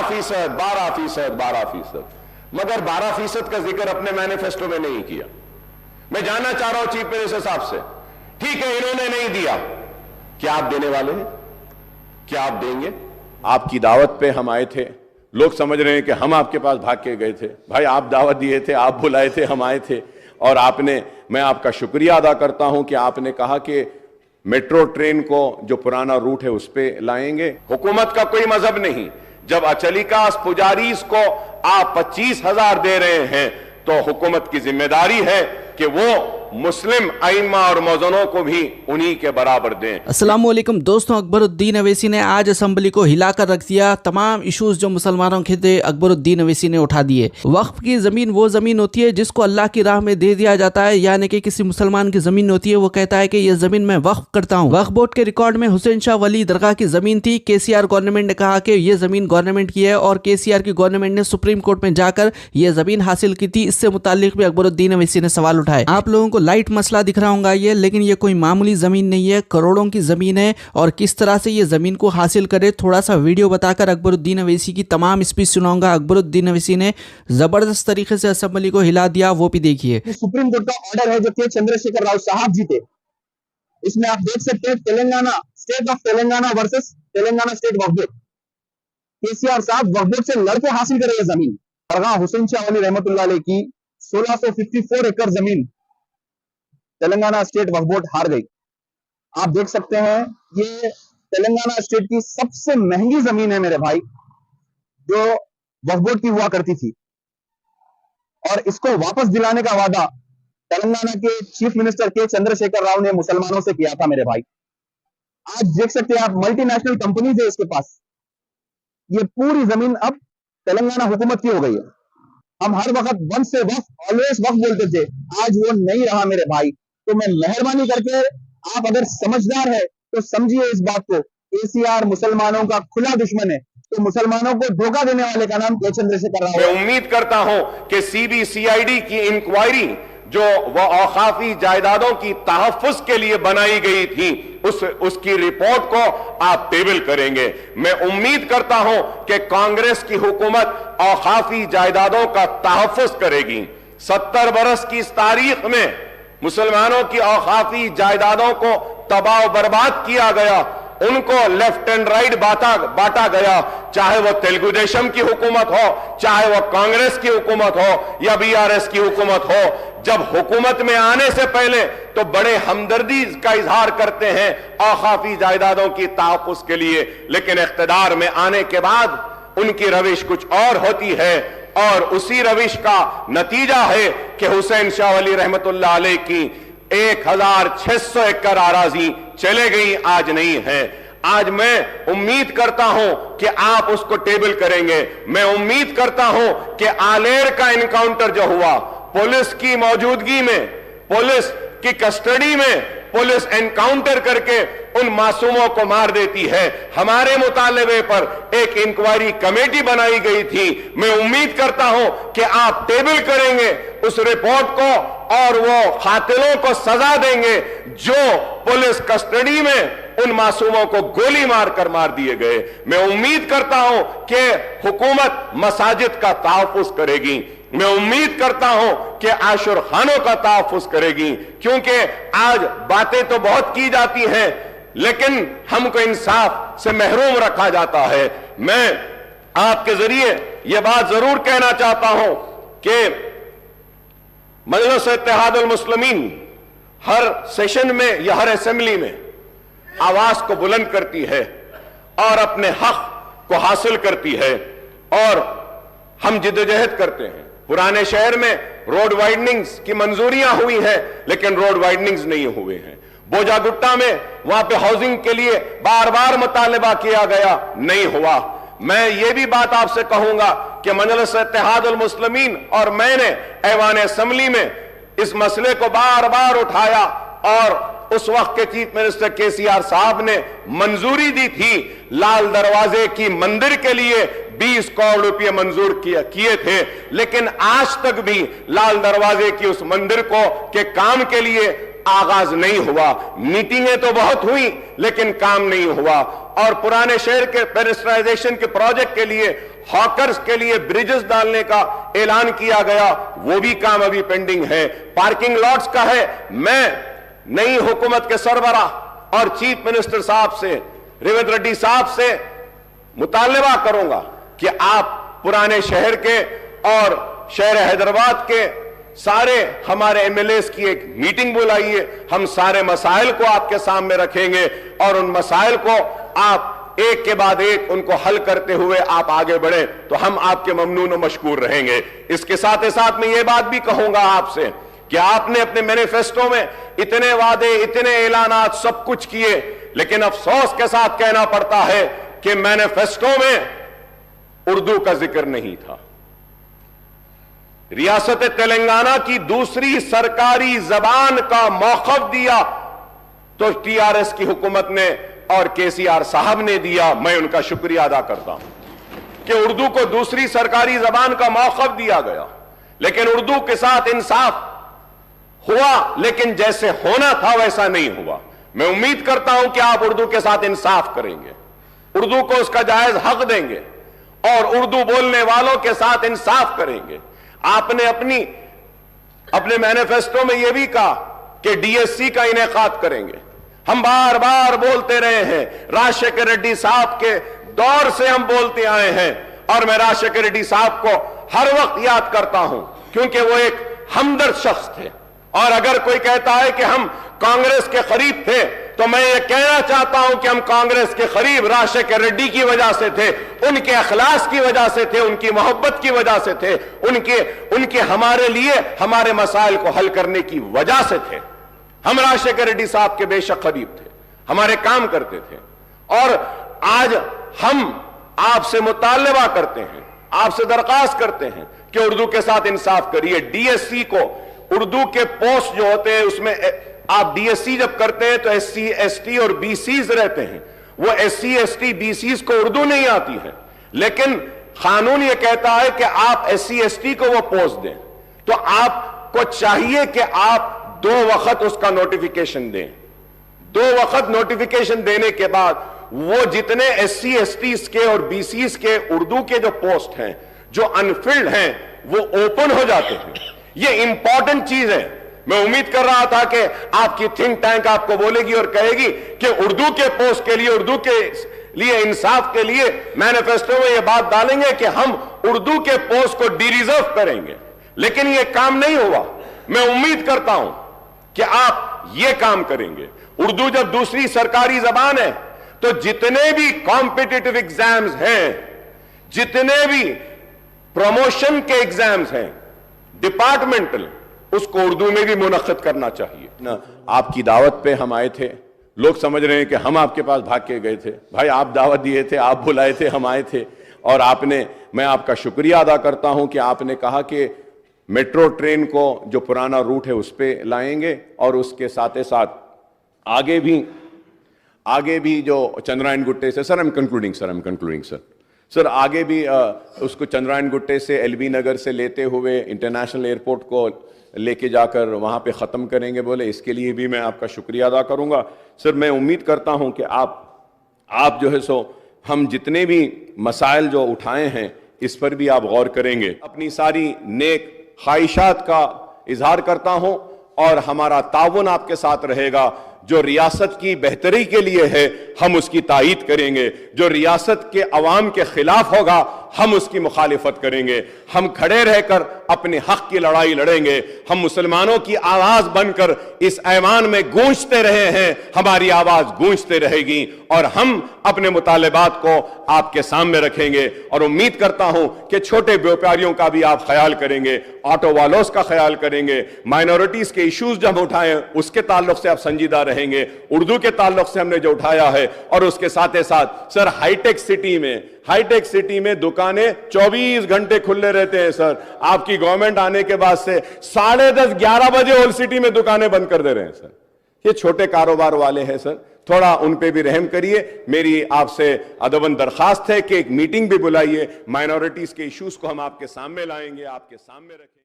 12%, 12%, 12%, मगर 12% का जिक्र अपने मैनिफेस्टो में नहीं किया। मैं जानना चाह रहा हूं चीफ मिनिस्टर साहब से, ठीक है इन्होंने नहीं दिया, क्या आप देने वाले हैं? क्या आप देंगे? आपकी दावत पे हम आए थे, लोग समझ रहे हैं कि हम आपके पास भाग के गए थे। भाई आप दावत दिए थे, आप बुलाए थे, हम आए थे, और आपने, मैं आपका शुक्रिया अदा करता हूं कि आपने कहा कि मेट्रो ट्रेन को जो पुराना रूट है उस पे लाएंगे। हुकूमत का कोई मजहब नहीं, जब अचलिकास पुजारीस को आप 25,000 दे रहे हैं तो हुकूमत की जिम्मेदारी है कि वो मुस्लिम आइम्मा और मौजनों को भी उन्हीं के बराबर दें। अस्सलाम वालेकुम दोस्तों, अकबरुद्दीन अवैसी ने आज असेंबली को हिलाकर रख दिया। तमाम इश्यूज जो मुसलमानों के थे अकबरुद्दीन अवैसी ने उठा दिए। वक्फ की ज़मीन वो ज़मीन होती है जिसको अल्लाह की राह में दे दिया जाता है, यानी कि किसी मुसलमान की ज़मीन होती है, वो कहता है कि ये ज़मीन मैं वक्फ करता हूँ। वक्फ बोर्ड के रिकॉर्ड में हुसैन शाह वली दरगाह की ज़मीन थी। KCR गवर्नमेंट ने कहा कि ये ज़मीन गवर्नमेंट की है और KCR की गवर्नमेंट ने सुप्रीम कोर्ट में जाकर ये ज़मीन हासिल की थी। इससे मुताल्लिक भी अकबरुद्दीन अवैसी ने सवाल उठाए। आप लोगों को लाइट मसला दिख रहा होगा ये, लेकिन ये कोई मामूली जमीन नहीं है, करोड़ों की जमीन है। और किस तरह से ये जमीन को हासिल करे, थोड़ा सा वीडियो बताकर अकबरुद्दीन अवैसी की तमाम स्पीच सुनाऊंगा। अकबरुद्दीन अवैसी ने जबरदस्त तरीके से असेंबली को हिला दिया, वो भी देखिए। सुप्रीम कोर्ट का ऑर्डर है जो के चंद्रशेखर राव साहब जी थे, इसमें आप देख सकते हैं Telangana, state of Telangana versus Telangana state Waqf board. KCR साहब वक्फ बोर्ड से लड़के हासिल करे ये जमीन। दरगाह हुसैन शाह वली रहमतुल्लाह अलैह की 1654 एकड़ जमीन तेलंगाना स्टेट वक्फ बोर्ड हार गई। आप देख सकते हैं ये तेलंगाना स्टेट की सबसे महंगी जमीन है मेरे भाई, जो वक्फ बोर्ड की हुआ करती थी, और इसको वापस दिलाने का वादा तेलंगाना के चीफ मिनिस्टर के चंद्रशेखर राव ने मुसलमानों से किया था मेरे भाई। आज देख सकते हैं आप मल्टीनेशनल कंपनीज है इसके पास, ये पूरी जमीन अब तेलंगाना हुकूमत की हो गई है। हम हर वक्त वंश से वक्फ, ऑलवेज वक्फ बोलते थे, आज वो नहीं रहा मेरे भाई। तो मैं मेहरबानी करके, आप अगर समझदार है तो समझिए इस बात को, KCR मुसलमानों का खुला दुश्मन है, तो मुसलमानों को धोखा देने वाले का नाम के चंद्रशेखर राव। मैं उम्मीद करता हूं कि CBCID की इंक्वायरी जो वह औकाफी जायदादों की तहफ्फुज के लिए बनाई गई थी, उसकी रिपोर्ट को आप टेबल करेंगे। मैं उम्मीद करता हूं कि कांग्रेस की हुकूमत औकाफी जायदादों का तहफ्फुज करेगी। 70 बरस की इस तारीख में मुसलमानों की औकाफी जायदादों को तबाह बर्बाद किया गया, उनको लेफ्ट एंड राइट बांटा गया, चाहे वो तेलुगु देशम की हुकूमत हो, चाहे वो कांग्रेस की हुकूमत हो या BRS की हुकूमत हो। जब हुकूमत में आने से पहले तो बड़े हमदर्दी का इजहार करते हैं औकाफी जायदादों की तहफ्फुज के लिए, लेकिन इख्तिदार में आने के बाद उनकी रविश कुछ और होती है, और उसी रविश का नतीजा है कि हुसैन शाह वली रहमतुल्लाह अलैह की 1600 एकड़ आराजी चले गई, आज नहीं है। आज मैं उम्मीद करता हूं कि आप उसको टेबल करेंगे। मैं उम्मीद करता हूं कि आलेर का इनकाउंटर जो हुआ, पुलिस की मौजूदगी में, पुलिस की कस्टडी में पुलिस एनकाउंटर करके उन मासूमों को मार देती है। हमारे मुतालबे पर एक इंक्वायरी कमेटी बनाई गई थी। मैं उम्मीद करता हूं कि आप टेबल करेंगे उस रिपोर्ट को और वो कातिलों को सजा देंगे जो पुलिस कस्टडी में उन मासूमों को गोली मारकर मार दिए गए। मैं उम्मीद करता हूं कि हुकूमत मसाजिद का तहफ्फुज करेगी। मैं उम्मीद करता हूं कि आशुर खानों का तहफ्फुज करेगी, क्योंकि आज बातें तो बहुत की जाती हैं लेकिन हमको इंसाफ से महरूम रखा जाता है। मैं आपके जरिए यह बात जरूर कहना चाहता हूं कि मजलिस इत्तेहादुल मुस्लिमीन हर सेशन में या हर असेंबली में आवाज को बुलंद करती है और अपने हक को हासिल करती है, और हम जिद्दोजहद करते हैं। पुराने शहर में रोड वाइडनिंग्स की मंजूरियां हुई हैं, लेकिन रोड वाइडनिंग्स नहीं हुए हैं। बोजागुट्टा में वहां पे हाउसिंग के लिए बार बार मुतालबा किया गया, नहीं हुआ। मैं ये भी बात आपसे कहूंगा कि मजलिस इत्तेहादुल मुस्लिमीन और मैंने ऐवान असेंबली में इस मसले को बार बार उठाया, और उस वक्त के चीफ मिनिस्टर KCR साहब ने मंजूरी दी थी। लाल दरवाजे की मंदिर के लिए 20 करोड़ रुपए मंजूर किए थे, लेकिन आज तक भी लाल दरवाजे की उस मंदिर के काम के लिए आगाज नहीं हुआ। मीटिंगें तो बहुत हुई लेकिन काम नहीं हुआ। اور پرانے شہر کے پیڈسٹرائزیشن کے پروجیکٹ کے لیے ہاکرز کے لیے بریجز ڈالنے کا اعلان کیا گیا، وہ بھی کام ابھی پینڈنگ ہے۔ پارکنگ لاٹس کا ہے، میں نئی حکومت کے سربراہ اور چیف منسٹر صاحب سے، ریونت ریڈی صاحب سے مطالبہ کروں گا کہ آپ پرانے شہر کے اور شہر حیدرآباد کے سارے ہمارے ایم ایل ایز کی ایک میٹنگ بلائیے، ہم سارے مسائل کو آپ کے سامنے رکھیں گے اور ان مسائل کو آپ ایک کے بعد ایک ان کو حل کرتے ہوئے آپ آگے بڑھیں تو ہم آپ کے ممنون و مشکور رہیں گے۔ اس کے ساتھ ساتھ میں یہ بات بھی کہوں گا آپ سے کہ آپ نے اپنے مینیفیسٹو میں اتنے وعدے، اتنے اعلانات سب کچھ کیے، لیکن افسوس کے ساتھ کہنا پڑتا ہے کہ مینیفیسٹو میں اردو کا ذکر نہیں تھا۔ ریاست تلنگانہ کی دوسری سرکاری زبان کا موقف دیا تو ٹی آر ایس کی حکومت نے اور کے سی آر صاحب نے دیا، میں ان کا شکریہ ادا کرتا ہوں کہ اردو کو دوسری سرکاری زبان کا موقف دیا گیا، لیکن اردو کے ساتھ انصاف ہوا، لیکن جیسے ہونا تھا ویسا نہیں ہوا۔ میں امید کرتا ہوں کہ آپ اردو کے ساتھ انصاف کریں گے، اردو کو اس کا جائز حق دیں گے اور اردو بولنے والوں کے ساتھ انصاف کریں گے۔ آپ نے اپنے مینیفیسٹو میں یہ بھی کہا کہ ڈی ایس سی کا انعقاد کریں گے۔ ہم بار بار بولتے رہے ہیں، راجشیکھر ریڈی صاحب کے دور سے ہم بولتے آئے ہیں اور میں راجشیکھر ریڈی صاحب کو ہر وقت یاد کرتا ہوں کیونکہ وہ ایک ہمدرد شخص تھے، اور اگر کوئی کہتا ہے کہ ہم کانگریس کے قریب تھے تو میں یہ کہنا چاہتا ہوں کہ ہم کانگریس کے قریب راجشیکھر ریڈی کی وجہ سے تھے، ان کے اخلاص کی وجہ سے تھے، ان کی محبت کی وجہ سے تھے، ان کے ہمارے لیے ہمارے مسائل کو حل کرنے کی وجہ سے تھے۔ ہم راجشیکھر ریڈی صاحب کے بے شک قریب تھے، ہمارے کام کرتے تھے، اور آج ہم آپ سے مطالبہ کرتے ہیں، آپ سے درخواست کرتے ہیں کہ اردو کے ساتھ انصاف کریے۔ ڈی ایس سی کو اردو کے پوسٹ جو ہوتے ہیں اس میں آپ ڈی ایس سی جب کرتے ہیں تو ایس سی ایس ٹی اور بی سیز رہتے ہیں، وہ S C S T B Cs کو اردو نہیں آتی ہے، لیکن قانون یہ کہتا ہے کہ آپ ایس سی ایس ٹی کو وہ پوسٹ دیں، تو آپ کو چاہیے کہ آپ 2 وقت اس کا نوٹیفیکیشن دیں۔ 2 وقت نوٹیفیکیشن دینے کے بعد وہ جتنے ایس سی ایس ٹیز کے اور بی سیز کے اردو کے جو پوسٹ ہیں جو انفلڈ ہیں وہ اوپن ہو جاتے ہیں۔ یہ امپورٹنٹ چیز ہے۔ میں امید کر رہا تھا کہ آپ کی تھنک ٹینک آپ کو بولے گی اور کہے گی کہ اردو کے پوسٹ کے لیے، اردو کے لیے انصاف کے لیے مینیفیسٹو میں یہ بات ڈالیں گے کہ ہم اردو کے پوسٹ کو ڈی ریزرو کریں گے، لیکن یہ کام نہیں ہوا۔ میں امید کرتا ہوں کہ آپ یہ کام کریں گے۔ اردو جب دوسری سرکاری زبان ہے تو جتنے بھی کمپٹیٹیو ایگزامز ہیں، جتنے بھی پروموشن کے ایگزامز ہیں ڈپارٹمنٹل، اس کو اردو میں بھی منعقد کرنا چاہیے۔ آپ کی دعوت پہ ہم آئے تھے، لوگ سمجھ رہے ہیں کہ ہم آپ کے پاس بھاگ کے گئے تھے۔ بھائی آپ دعوت دیے تھے، آپ بلائے تھے، ہم آئے تھے، اور میں آپ کا شکریہ ادا کرتا ہوں کہ آپ نے کہا کہ میٹرو ٹرین کو جو پرانا روٹ ہے اس پہ لائیں گے، اور اس کے ساتھ ساتھ آگے بھی جو چندرائن گٹے سے سر آگے بھی اس کو چندرائن گٹے سے ایل بی نگر سے لیتے ہوئے انٹرنیشنل ایئرپورٹ کو لے کے جا کر وہاں پہ ختم کریں گے بولے، اس کے لیے بھی میں آپ کا شکریہ ادا کروں گا۔ سر میں امید کرتا ہوں کہ آپ جو ہے سو ہم جتنے بھی مسائل جو اٹھائے ہیں اس پر بھی آپ غور کریں گے۔ اپنی ساری نیک خواہشات کا اظہار کرتا ہوں اور ہمارا تعاون آپ کے ساتھ رہے گا۔ جو ریاست کی بہتری کے لیے ہے ہم اس کی تائید کریں گے، جو ریاست کے عوام کے خلاف ہوگا ہم اس کی مخالفت کریں گے۔ ہم کھڑے رہ کر اپنے حق کی لڑائی لڑیں گے۔ ہم مسلمانوں کی آواز بن کر اس ایوان میں گونجتے رہے ہیں، ہماری آواز گونجتے رہے گی، اور ہم اپنے مطالبات کو آپ کے سامنے رکھیں گے، اور امید کرتا ہوں کہ چھوٹے بیوپاریوں کا بھی آپ خیال کریں گے، آٹو والوز کا خیال کریں گے، مائنورٹیز کے ایشوز جو ہم اٹھائیں اس کے تعلق سے آپ سنجیدہ رہیں گے، اردو کے تعلق سے ہم نے جو اٹھایا ہے، اور اس کے ساتھ سر ہائی ٹیک سٹی میں دکانیں 24 گھنٹے کھلے رہتے ہیں۔ سر آپ کی گورنمنٹ آنے کے بعد سے 10:30 11 بجے اولڈ سٹی میں دکانیں بند کر دے رہے ہیں۔ سر یہ چھوٹے کاروبار والے ہیں، سر تھوڑا ان پہ بھی رحم کریے۔ میری آپ سے ادباً درخواست ہے کہ ایک میٹنگ بھی بلائیے، مائنورٹیز کے ایشوز کو ہم آپ کے سامنے لائیں گے، آپ کے سامنے رکھیں گے۔